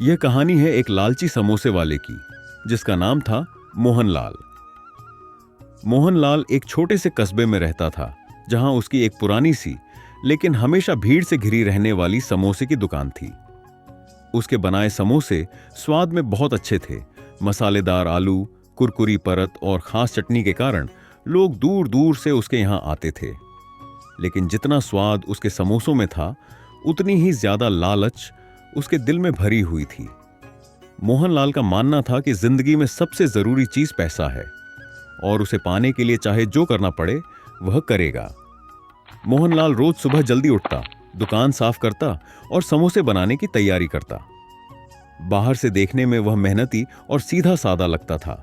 यह कहानी है एक लालची समोसे वाले की, जिसका नाम था मोहनलाल। मोहनलाल एक छोटे से कस्बे में रहता था, जहां उसकी एक पुरानी सी लेकिन हमेशा भीड़ से घिरी रहने वाली समोसे की दुकान थी। उसके बनाए समोसे स्वाद में बहुत अच्छे थे। मसालेदार आलू, कुरकुरी परत और खास चटनी के कारण लोग दूर दूर से उसके यहां आते थे। लेकिन जितना स्वाद उसके समोसों में था, उतनी ही ज्यादा लालच उसके दिल में भरी हुई थी। मोहनलाल का मानना था कि जिंदगी में सबसे जरूरी चीज पैसा है और उसे पाने के लिए चाहे जो करना पड़े वह करेगा। मोहनलाल रोज सुबह जल्दी उठता, दुकान साफ करता और समोसे बनाने की तैयारी करता। बाहर से देखने में वह मेहनती और सीधा साधा लगता था,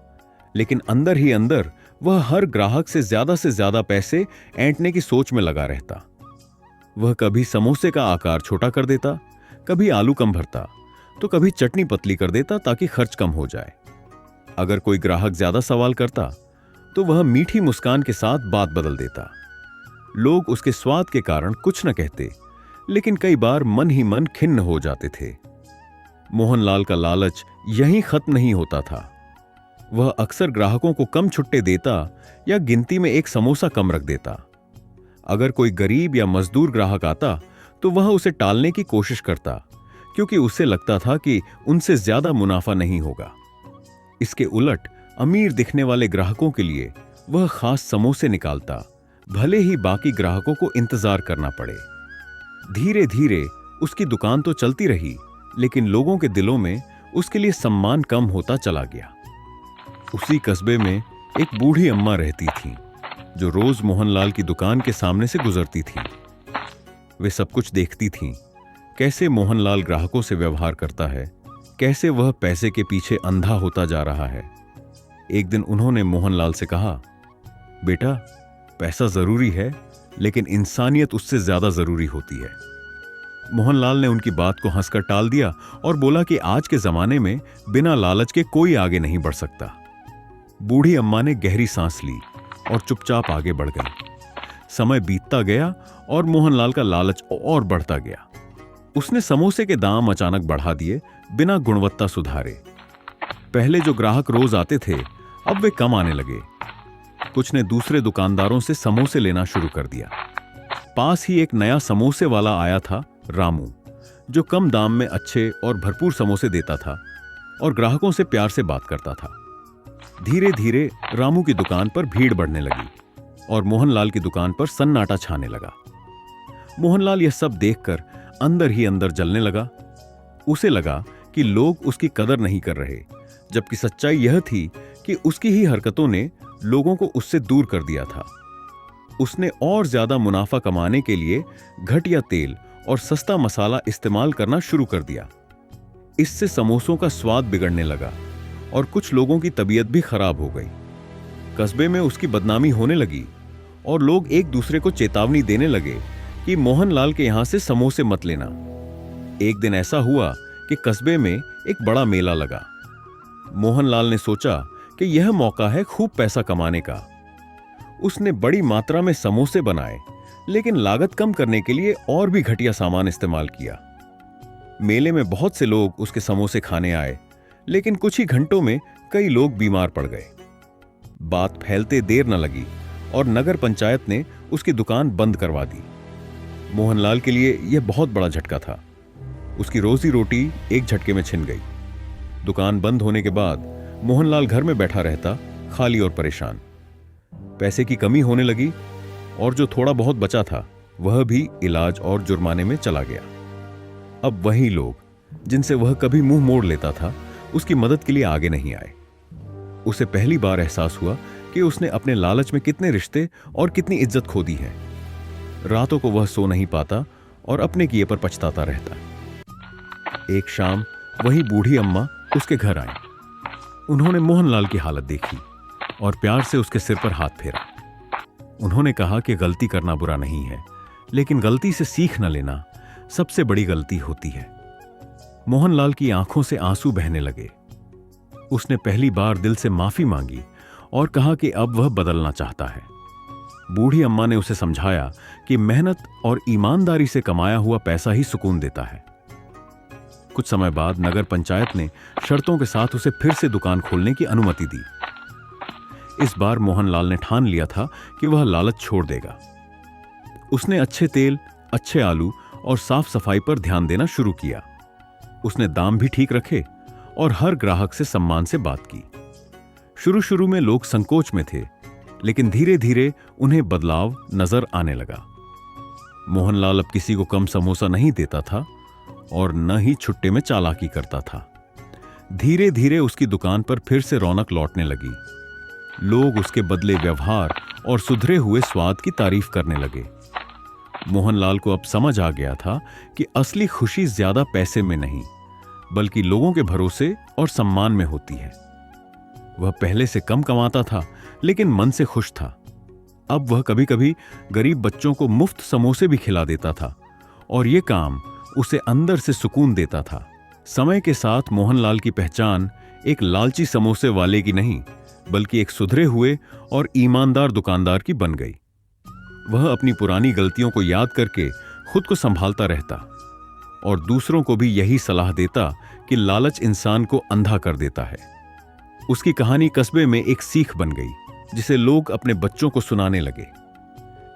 लेकिन अंदर ही अंदर वह हर ग्राहक से ज्यादा पैसे ऐंठने की सोच में लगा रहता। वह कभी समोसे का आकार छोटा कर देता, कभी आलू कम भरता, तो कभी चटनी पतली कर देता ताकि खर्च कम हो जाए। अगर कोई ग्राहक ज्यादा सवाल करता तो वह मीठी मुस्कान के साथ बात बदल देता। लोग उसके स्वाद के कारण कुछ न कहते, लेकिन कई बार मन ही मन खिन्न हो जाते थे। मोहनलाल का लालच यहीं खत्म नहीं होता था। वह अक्सर ग्राहकों को कम छुट्टे देता या गिनती में एक समोसा कम रख देता। अगर कोई गरीब या मजदूर ग्राहक आता तो वह उसे टालने की कोशिश करता, क्योंकि उसे लगता था कि उनसे ज्यादा मुनाफा नहीं होगा। इसके उलट अमीर दिखने वाले ग्राहकों के लिए वह खास समोसे निकालता, भले ही बाकी ग्राहकों को इंतजार करना पड़े। धीरे धीरे उसकी दुकान तो चलती रही, लेकिन लोगों के दिलों में उसके लिए सम्मान कम होता चला गया। उसी कस्बे में एक बूढ़ी अम्मा रहती थी, जो रोज मोहनलाल की दुकान के सामने से गुजरती थी। वे सब कुछ देखती थीं, कैसे मोहनलाल ग्राहकों से व्यवहार करता है, कैसे वह पैसे के पीछे अंधा होता जा रहा है। एक दिन उन्होंने मोहनलाल से कहा, बेटा, पैसा जरूरी है, लेकिन इंसानियत उससे ज्यादा जरूरी होती है। मोहनलाल ने उनकी बात को हंसकर टाल दिया और बोला कि आज के जमाने में बिना लालच के कोई आगे नहीं बढ़ सकता। बूढ़ी अम्मा ने गहरी सांस ली और चुपचाप आगे बढ़ गई। समय बीतता गया और मोहनलाल का लालच और बढ़ता गया। उसने समोसे के दाम अचानक बढ़ा दिए, बिना गुणवत्ता सुधारे। पहले जो ग्राहक रोज आते थे, अब वे कम आने लगे। कुछ ने दूसरे दुकानदारों से समोसे लेना शुरू कर दिया। पास ही एक नया समोसे वाला आया था, रामू, जो कम दाम में अच्छे और भरपूर समोसे देता था और ग्राहकों से प्यार से बात करता था। धीरे धीरे रामू की दुकान पर भीड़ बढ़ने लगी और मोहनलाल की दुकान पर सन्नाटा छाने लगा। मोहनलाल यह सब देखकर अंदर ही अंदर जलने लगा। उसे लगा कि लोग उसकी कदर नहीं कर रहे, जबकि सच्चाई यह थी कि उसकी ही हरकतों ने लोगों को उससे दूर कर दिया था। उसने और ज्यादा मुनाफा कमाने के लिए घटिया तेल और सस्ता मसाला इस्तेमाल करना शुरू कर दिया। इससे समोसों का स्वाद बिगड़ने लगा और कुछ लोगों की तबीयत भी खराब हो गई। कस्बे में उसकी बदनामी होने लगी और लोग एक दूसरे को चेतावनी देने लगे कि मोहनलाल के यहां से समोसे मत लेना। एक दिन ऐसा हुआ कि कस्बे में एक बड़ा मेला लगा। मोहनलाल ने सोचा कि यह मौका है खूब पैसा कमाने का। उसने बड़ी मात्रा में समोसे बनाए, लेकिन लागत कम करने के लिए और भी घटिया सामान इस्तेमाल किया। मेले में बहुत से लोग उसके समोसे खाने आए, लेकिन कुछ ही घंटों में कई लोग बीमार पड़ गए। बात फैलते देर न लगी और नगर पंचायत ने उसकी दुकान बंद करवा दी। मोहनलाल के लिए यह बहुत बड़ा झटका था। उसकी रोजी रोटी एक झटके में छिन गई। दुकान बंद होने के बाद मोहनलाल घर में बैठा रहता, खाली और परेशान। पैसे की कमी होने लगी और जो थोड़ा बहुत बचा था वह भी इलाज और जुर्माने में चला गया। अब वही लोग, जिनसे वह कभी मुंह मोड़ लेता था, उसकी मदद के लिए आगे नहीं आए। उसे पहली बार एहसास हुआ कि उसने अपने लालच में कितने रिश्ते और कितनी इज्जत खो दी है। रातों को वह सो नहीं पाता और अपने किए पर पछताता रहता। एक शाम वही बूढ़ी अम्मा उसके घर आई। उन्होंने मोहनलाल की हालत देखी और प्यार से उसके सिर पर हाथ फेरा। उन्होंने कहा कि गलती करना बुरा नहीं है, लेकिन गलती से सीख न लेना सबसे बड़ी गलती होती है। मोहनलाल की आंखों से आंसू बहने लगे। उसने पहली बार दिल से माफी मांगी और कहा कि अब वह बदलना चाहता है। बूढ़ी अम्मा ने उसे समझाया कि मेहनत और ईमानदारी से कमाया हुआ पैसा ही सुकून देता है। कुछ समय बाद नगर पंचायत ने शर्तों के साथ उसे फिर से दुकान खोलने की अनुमति दी। इस बार मोहनलाल ने ठान लिया था कि वह लालच छोड़ देगा। उसने अच्छे तेल, अच्छे आलू और साफ सफाई पर ध्यान देना शुरू किया। उसने दाम भी ठीक रखे और हर ग्राहक से सम्मान से बात की। शुरू शुरू में लोग संकोच में थे, लेकिन धीरे धीरे उन्हें बदलाव नजर आने लगा। मोहनलाल अब किसी को कम समोसा नहीं देता था और न ही छुट्टे में चालाकी करता था। धीरे धीरे उसकी दुकान पर फिर से रौनक लौटने लगी। लोग उसके बदले व्यवहार और सुधरे हुए स्वाद की तारीफ करने लगे। मोहनलाल को अब समझ आ गया था कि असली खुशी ज्यादा पैसे में नहीं, बल्कि लोगों के भरोसे और सम्मान में होती है। वह पहले से कम कमाता था, लेकिन मन से खुश था। अब वह कभी कभी गरीब बच्चों को मुफ्त समोसे भी खिला देता था और यह काम उसे अंदर से सुकून देता था। समय के साथ मोहनलाल की पहचान एक लालची समोसे वाले की नहीं, बल्कि एक सुधरे हुए और ईमानदार दुकानदार की बन गई। वह अपनी पुरानी गलतियों को याद करके खुद को संभालता रहता और दूसरों को भी यही सलाह देता कि लालच इंसान को अंधा कर देता है। उसकी कहानी कस्बे में एक सीख बन गई, जिसे लोग अपने बच्चों को सुनाने लगे।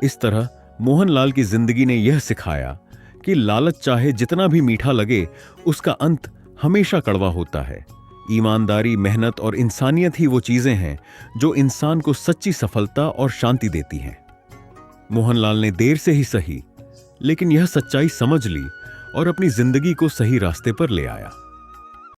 इस तरह मोहनलाल की जिंदगी ने यह सिखाया कि लालच चाहे जितना भी मीठा लगे, उसका अंत हमेशा कड़वा होता है। ईमानदारी, मेहनत और इंसानियत ही वो चीजें हैं जो इंसान को सच्ची सफलता और शांति देती हैं। मोहनलाल ने देर से ही सही, लेकिन यह सच्चाई समझ ली और अपनी जिंदगी को सही रास्ते पर ले आया।